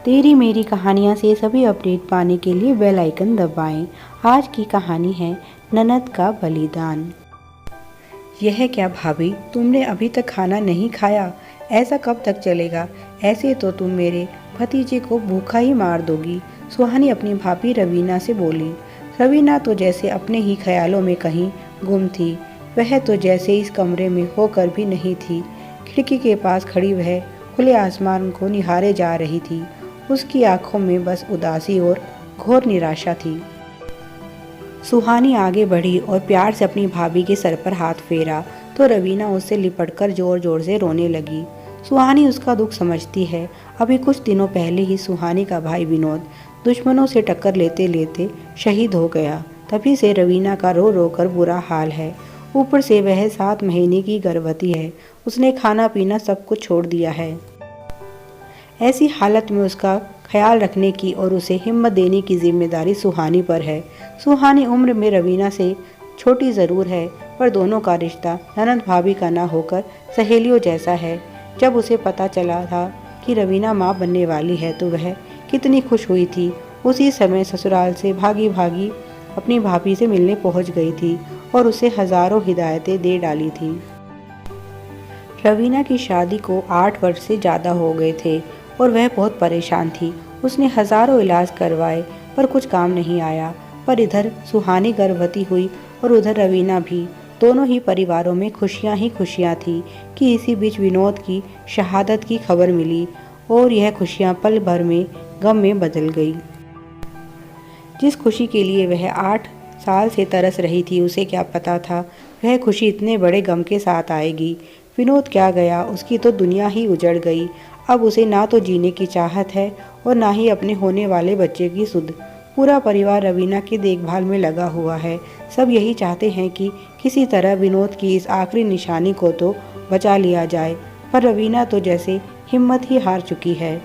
तेरी मेरी कहानियाँ से सभी अपडेट पाने के लिए बेल आइकन दबाएं। आज की कहानी है ननद का बलिदान। यह क्या भाभी, तुमने अभी तक खाना नहीं खाया? ऐसा कब तक चलेगा? ऐसे तो तुम मेरे भतीजे को भूखा ही मार दोगी। सुहानी अपनी भाभी रवीना से बोली। रवीना तो जैसे अपने ही ख्यालों में कहीं गुम थी। वह तो जैसे इस कमरे में होकर भी नहीं थी। खिड़की के पास खड़ी वह खुले आसमान को निहारे जा रही थी। उसकी आंखों में बस उदासी और घोर निराशा थी। सुहानी आगे बढ़ी और प्यार से अपनी भाभी के सर पर हाथ फेरा तो रवीना उससे लिपटकर जोर जोर से रोने लगी। सुहानी उसका दुख समझती है। अभी कुछ दिनों पहले ही सुहानी का भाई विनोद दुश्मनों से टक्कर लेते लेते शहीद हो गया। तभी से रवीना का रो रो कर बुरा हाल है। ऊपर से वह 7 महीने की गर्भवती है। उसने खाना पीना सब कुछ छोड़ दिया है। ऐसी हालत में उसका ख्याल रखने की और उसे हिम्मत देने की जिम्मेदारी सुहानी पर है। सुहानी उम्र में रवीना से छोटी ज़रूर है, पर दोनों का रिश्ता ननद भाभी का ना होकर सहेलियों जैसा है। जब उसे पता चला था कि रवीना माँ बनने वाली है तो वह कितनी खुश हुई थी। उसी समय ससुराल से भागी भागी अपनी भाभी से मिलने पहुँच गई थी और उसे हज़ारों हिदायतें दे डाली थी। रवीना की शादी को 8 वर्ष से ज़्यादा हो गए थे और वह बहुत परेशान थी। उसने हज़ारों इलाज करवाए पर कुछ काम नहीं आया। पर इधर सुहानी गर्भवती हुई और उधर रवीना भी। दोनों ही परिवारों में खुशियां ही खुशियां थी कि इसी बीच विनोद की शहादत की खबर मिली और यह खुशियां पल भर में गम में बदल गई। जिस खुशी के लिए वह 8 साल से तरस रही थी, उसे क्या पता था वह खुशी इतने बड़े गम के साथ आएगी। विनोद क्या गया, उसकी तो दुनिया ही उजड़ गई। अब उसे ना तो जीने की चाहत है और ना ही अपने होने वाले बच्चे की सुध। पूरा परिवार रवीना की देखभाल में लगा हुआ है। सब यही चाहते हैं कि किसी तरह विनोद की इस आखिरी निशानी को तो बचा लिया जाए, पर रवीना तो जैसे हिम्मत ही हार चुकी है।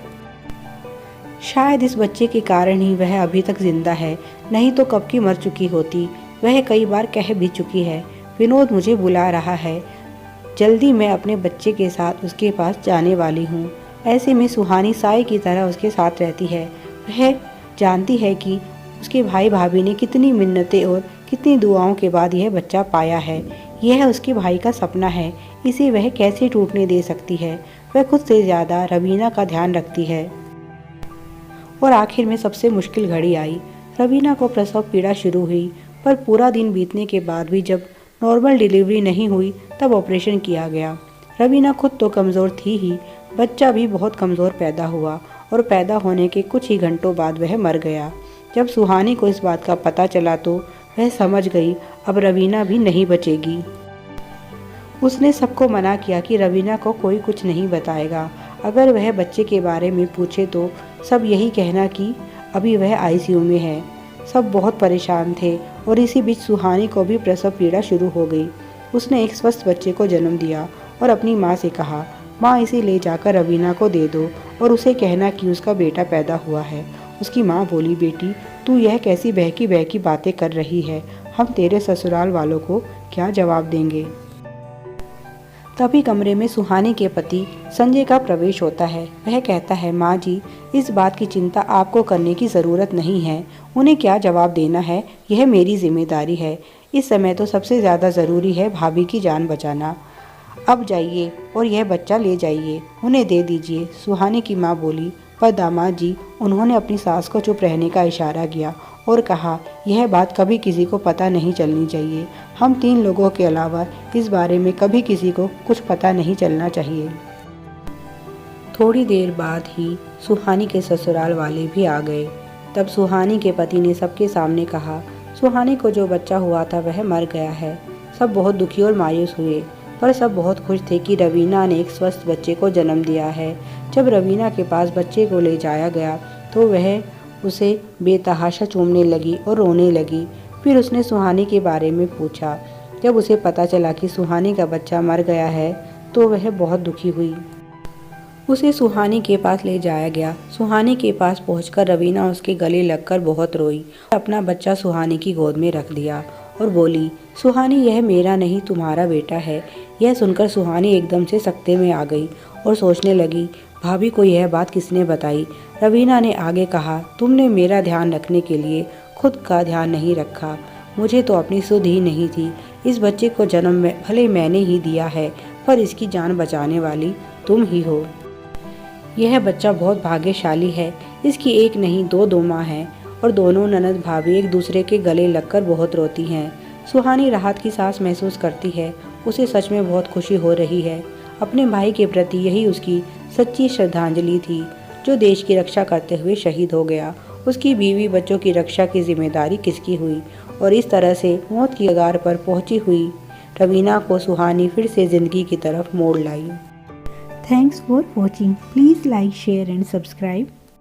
शायद इस बच्चे के कारण ही वह अभी तक जिंदा है, नहीं तो कब की मर चुकी होती। वह कई बार कह भी चुकी है, विनोद मुझे बुला रहा है, जल्दी मैं अपने बच्चे के साथ उसके पास जाने वाली हूँ। ऐसे में सुहानी साए की तरह उसके साथ रहती है। वह जानती है कि उसके भाई भाभी ने कितनी मिन्नतें और कितनी दुआओं के बाद यह बच्चा पाया है। यह उसके भाई का सपना है, इसे वह कैसे टूटने दे सकती है। वह खुद से ज़्यादा रवीना का ध्यान रखती है। और आखिर में सबसे मुश्किल घड़ी आई। रवीना को प्रसव पीड़ा शुरू हुई, पर पूरा दिन बीतने के बाद भी जब नॉर्मल डिलीवरी नहीं हुई तब ऑपरेशन किया गया। रवीना खुद तो कमज़ोर थी ही, बच्चा भी बहुत कमज़ोर पैदा हुआ और पैदा होने के कुछ ही घंटों बाद वह मर गया। जब सुहानी को इस बात का पता चला तो वह समझ गई अब रवीना भी नहीं बचेगी। उसने सबको मना किया कि रवीना को कोई कुछ नहीं बताएगा। अगर वह बच्चे के बारे में पूछे तो सब यही कहना कि अभी वह आईसीयू में है। सब बहुत परेशान थे और इसी बीच सुहानी को भी प्रसव पीड़ा शुरू हो गई। उसने एक स्वस्थ बच्चे को जन्म दिया और अपनी माँ से कहा, माँ इसे ले जाकर रवीना को दे दो और उसे कहना कि उसका बेटा पैदा हुआ है। उसकी माँ बोली, बेटी तू यह कैसी बहकी बहकी बातें कर रही है, हम तेरे ससुराल वालों को क्या जवाब देंगे। तभी कमरे में सुहानी के पति संजय का प्रवेश होता है। वह कहता है, माँ जी इस बात की चिंता आपको करने की ज़रूरत नहीं है। उन्हें क्या जवाब देना है यह मेरी जिम्मेदारी है। इस समय तो सबसे ज़्यादा ज़रूरी है भाभी की जान बचाना। अब जाइए और यह बच्चा ले जाइए, उन्हें दे दीजिए। सुहानी की माँ बोली, पर दामाद जी। उन्होंने अपनी सास को चुप रहने का इशारा किया और कहा, यह बात कभी किसी को पता नहीं चलनी चाहिए। हम 3 लोगों के अलावा इस बारे में कभी किसी को कुछ पता नहीं चलना चाहिए। थोड़ी देर बाद ही सुहानी के ससुराल वाले भी आ गए। तब सुहानी के पति ने सबके सामने कहा, सुहानी को जो बच्चा हुआ था वह मर गया है। सब बहुत दुखी और मायूस हुए, पर सब बहुत खुश थे कि रवीना ने एक स्वस्थ बच्चे को जन्म दिया है। जब रवीना के पास बच्चे को ले जाया गया तो वह उसे बेतहाशा चूमने लगी और रोने लगी। फिर उसने सुहानी के बारे में पूछा। जब उसे पता चला कि सुहानी का बच्चा मर गया है तो वह बहुत दुखी हुई। उसे सुहानी के पास ले जाया गया। सुहानी के पास पहुंचकर रवीना उसके गले लगकर बहुत रोई। अपना बच्चा सुहानी की गोद में रख दिया और बोली, सुहानी यह मेरा नहीं तुम्हारा बेटा है। यह सुनकर सुहानी एकदम से सकते में आ गई और सोचने लगी, भाभी को यह बात किसने बताई? रवीना ने आगे कहा, तुमने मेरा ध्यान रखने के लिए खुद का ध्यान नहीं रखा। मुझे तो अपनी सुध ही नहीं थी। इस बच्चे को जन्म में भले मैंने ही दिया है, पर इसकी जान बचाने वाली तुम ही हो। यह बच्चा बहुत भाग्यशाली है। इसकी एक नहीं दो माँ हैं और दोनों ननद भाभी एक दूसरे के गले लगकर बहुत रोती हैं। सुहानी राहत की सांस महसूस करती है। उसे सच में बहुत खुशी हो रही है। अपने भाई के प्रति यही उसकी सच्ची श्रद्धांजलि थी, जो देश की रक्षा करते हुए शहीद हो गया। उसकी बीवी बच्चों की रक्षा की जिम्मेदारी किसकी हुई? और इस तरह से मौत की कगार पर पहुंची हुई रवीना को सुहानी फिर से जिंदगी की तरफ मोड़ लाई। Thanks for watching. Please like, share and subscribe.